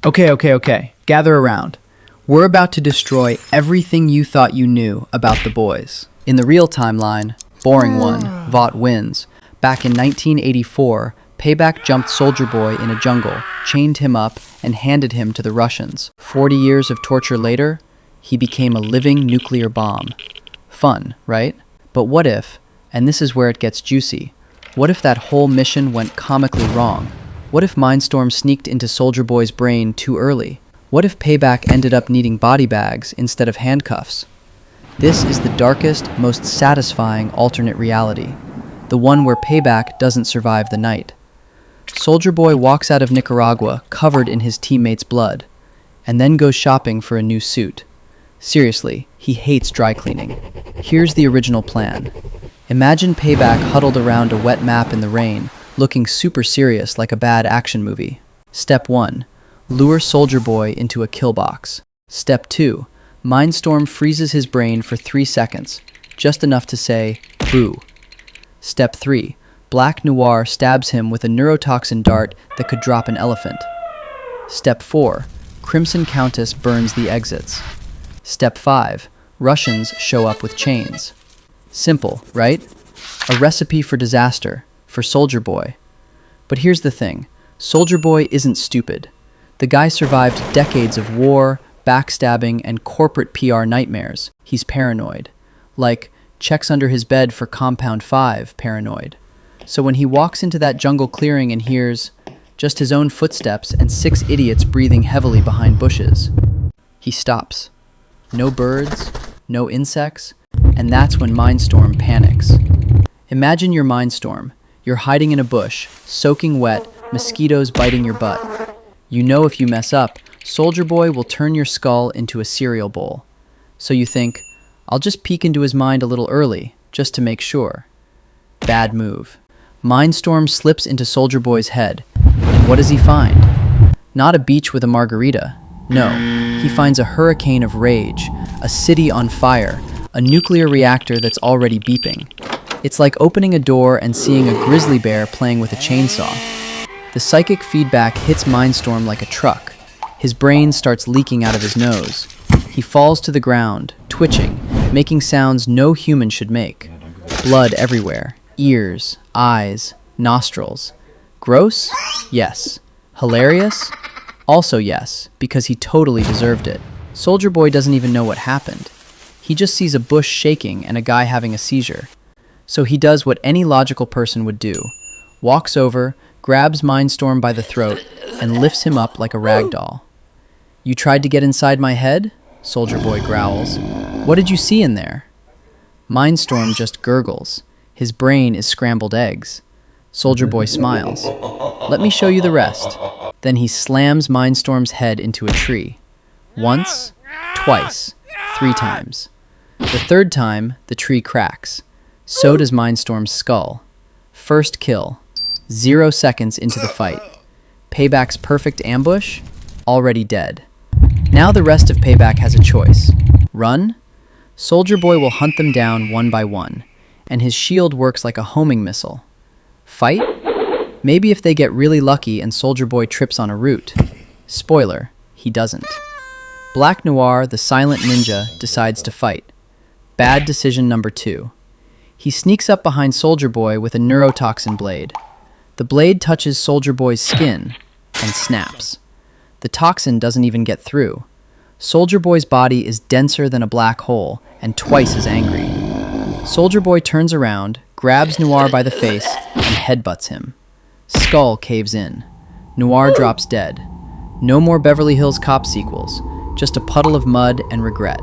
Okay. Gather around. We're about to destroy everything you thought you knew about the boys. In the real timeline, boring one, Vought wins. Back in 1984, Payback jumped Soldier Boy in a jungle, chained him up, and handed him to the Russians. 40 years of torture later, he became a living nuclear bomb. Fun, right? But what if, and this is where it gets juicy, what if that whole mission went comically wrong? What if Mindstorm sneaked into Soldier Boy's brain too early? What if Payback ended up needing body bags instead of handcuffs? This is the darkest, most satisfying alternate reality, the one where Payback doesn't survive the night. Soldier Boy walks out of Nicaragua covered in his teammates' blood, and then goes shopping for a new suit. Seriously, he hates dry cleaning. Here's the original plan. Imagine Payback huddled around a wet map in the rain, looking super serious like a bad action movie. Step 1. Lure Soldier Boy into a kill box. Step 2. Mindstorm freezes his brain for 3 seconds, just enough to say, boo. Step 3. Black Noir stabs him with a neurotoxin dart that could drop an elephant. Step 4. Crimson Countess burns the exits. Step 5. Russians show up with chains. Simple, right? A recipe for disaster, for Soldier Boy. But here's the thing. Soldier Boy isn't stupid. The guy survived decades of war, backstabbing, and corporate PR nightmares. He's paranoid. Like, checks under his bed for Compound 5 paranoid. So when he walks into that jungle clearing and hears just his own footsteps and 6 idiots breathing heavily behind bushes, he stops. No birds, no insects, and that's when Mindstorm panics. Imagine your Mindstorm. You're hiding in a bush, soaking wet, mosquitoes biting your butt. You know if you mess up, Soldier Boy will turn your skull into a cereal bowl. So you think, I'll just peek into his mind a little early, just to make sure. Bad move. Mindstorm slips into Soldier Boy's head, and what does he find? Not a beach with a margarita. No, he finds a hurricane of rage, a city on fire, a nuclear reactor that's already beeping. It's like opening a door and seeing a grizzly bear playing with a chainsaw. The psychic feedback hits Mindstorm like a truck. His brain starts leaking out of his nose. He falls to the ground, twitching, making sounds no human should make. Blood everywhere. Ears, eyes, nostrils. Gross? Yes. Hilarious? Also yes, because he totally deserved it. Soldier Boy doesn't even know what happened. He just sees a bush shaking and a guy having a seizure. So he does what any logical person would do. Walks over, grabs Mindstorm by the throat, and lifts him up like a rag doll. You tried to get inside my head? Soldier Boy growls. What did you see in there? Mindstorm just gurgles. His brain is scrambled eggs. Soldier Boy smiles. Let me show you the rest. Then he slams Mindstorm's head into a tree. Once, twice, 3 times. The 3rd time, the tree cracks. So does Mindstorm's skull. First kill. 0 seconds into the fight. Payback's perfect ambush? Already dead. Now the rest of Payback has a choice. Run? Soldier Boy will hunt them down one by one, and his shield works like a homing missile. Fight? Maybe if they get really lucky and Soldier Boy trips on a root. Spoiler, he doesn't. Black Noir, the silent ninja, decides to fight. Bad decision number 2. He sneaks up behind Soldier Boy with a neurotoxin blade. The blade touches Soldier Boy's skin and snaps. The toxin doesn't even get through. Soldier Boy's body is denser than a black hole and twice as angry. Soldier Boy turns around, grabs Noir by the face, and headbutts him. Skull caves in. Noir drops dead. No more Beverly Hills Cop sequels, just a puddle of mud and regret.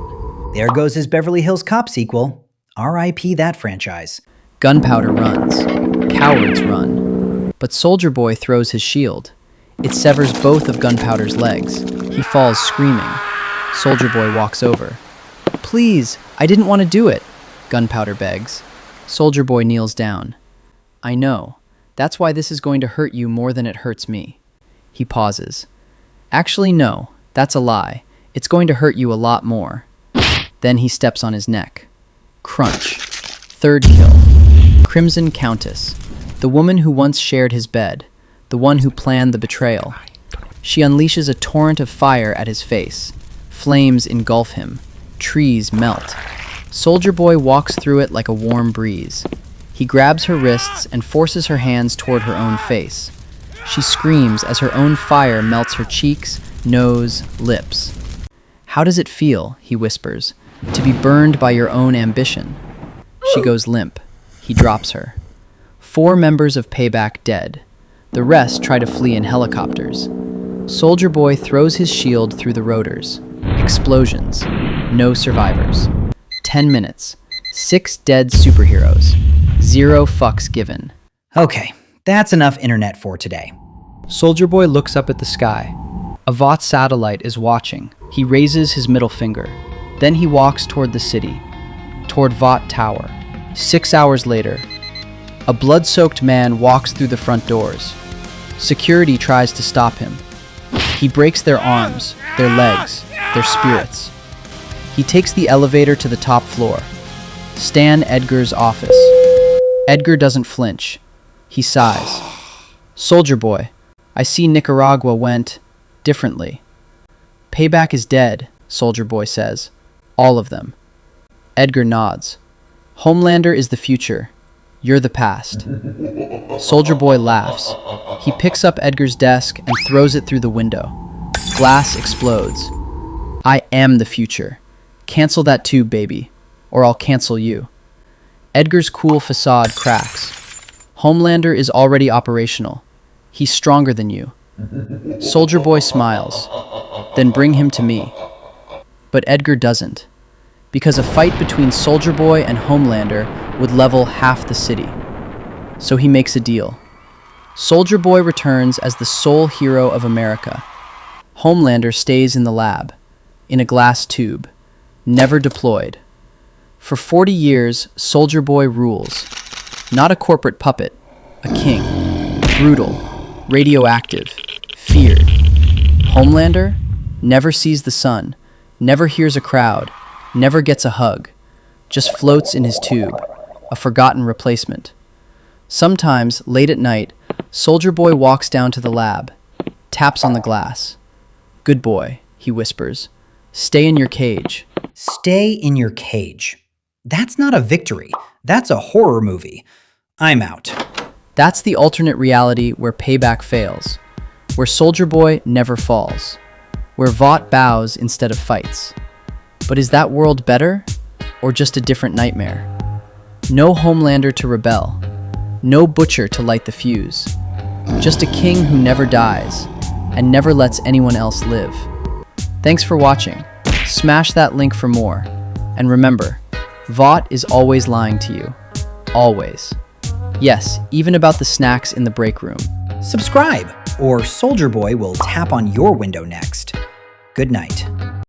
There goes his Beverly Hills Cop sequel. R.I.P. that franchise. Gunpowder runs. Cowards run. But Soldier Boy throws his shield. It severs both of Gunpowder's legs. He falls screaming. Soldier Boy walks over. Please, I didn't want to do it, Gunpowder begs. Soldier Boy kneels down. I know. That's why this is going to hurt you more than it hurts me. He pauses. Actually, no. That's a lie. It's going to hurt you a lot more. Then he steps on his neck. Crunch. 3rd kill. Crimson Countess. The woman who once shared his bed. The one who planned the betrayal. She unleashes a torrent of fire at his face. Flames engulf him. Trees melt. Soldier Boy walks through it like a warm breeze. He grabs her wrists and forces her hands toward her own face. She screams as her own fire melts her cheeks, nose, lips. "How does it feel," he whispers, "to be burned by your own ambition?" She goes limp. He drops her. 4 members of Payback dead. The rest try to flee in helicopters. Soldier Boy throws his shield through the rotors. Explosions. No survivors. 10 minutes. 6 dead superheroes. 0 fucks given. Okay, that's enough internet for today. Soldier Boy looks up at the sky. A Vought satellite is watching. He raises his middle finger. Then he walks toward the city, toward Vought Tower. 6 hours later, a blood-soaked man walks through the front doors. Security tries to stop him. He breaks their arms, their legs, their spirits. He takes the elevator to the top floor. Stan Edgar's office. Edgar doesn't flinch. He sighs. "Soldier Boy, I see Nicaragua went differently." "Payback is dead," Soldier Boy says. "All of them." Edgar nods. "Homelander is the future. You're the past." Soldier Boy laughs. He picks up Edgar's desk and throws it through the window. Glass explodes. "I am the future. Cancel that too, baby, or I'll cancel you." Edgar's cool facade cracks. "Homelander is already operational. He's stronger than you." Soldier Boy smiles. "Then bring him to me." But Edgar doesn't, because a fight between Soldier Boy and Homelander would level half the city. So he makes a deal. Soldier Boy returns as the sole hero of America. Homelander stays in the lab, in a glass tube, never deployed. For 40 years, Soldier Boy rules. Not a corporate puppet, a king. Brutal, radioactive, feared. Homelander never sees the sun, never hears a crowd, never gets a hug, just floats in his tube, a forgotten replacement. Sometimes, late at night, Soldier Boy walks down to the lab, taps on the glass. "Good boy," he whispers. "Stay in your cage." Stay in your cage. That's not a victory. That's a horror movie. I'm out. That's the alternate reality where Payback fails, where Soldier Boy never falls, where Vought bows instead of fights. But is that world better, or just a different nightmare? No Homelander to rebel, no Butcher to light the fuse, just a king who never dies and never lets anyone else live. Thanks for watching. Smash that link for more. And remember, Vought is always lying to you. Always. Yes, even about the snacks in the break room. Subscribe, or Soldier Boy will tap on your window next. Good night.